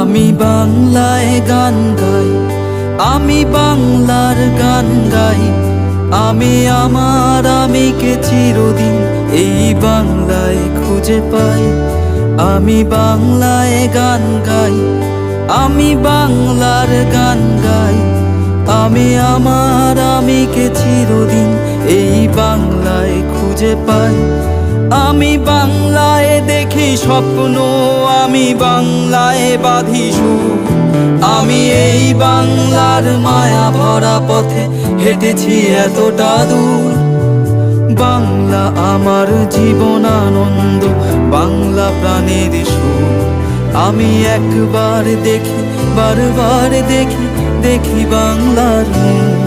আমি বাংলায় গান গাই, আমি বাংলার গান গাই। আমি আমার আমিকে চিরদিন এই বাংলায় খুঁজে পাই। আমি বাংলায় গান গাই, আমি বাংলার গান গাই। আমি আমার আমিকে চিরদিন এই বাংলায় খুঁজে পাই। আমি বাংলায় দেখি স্বপ্ন, আমি বাংলায় বাঁধি সুর। আমি এই বাংলার মায়া ভরা পথে হেঁটেছি এতটা দূর। বাংলা আমার জীবন আনন্দ, বাংলা প্রাণের সুর। আমি একবার দেখি, বারবার দেখি, দেখি বাংলার মুখ।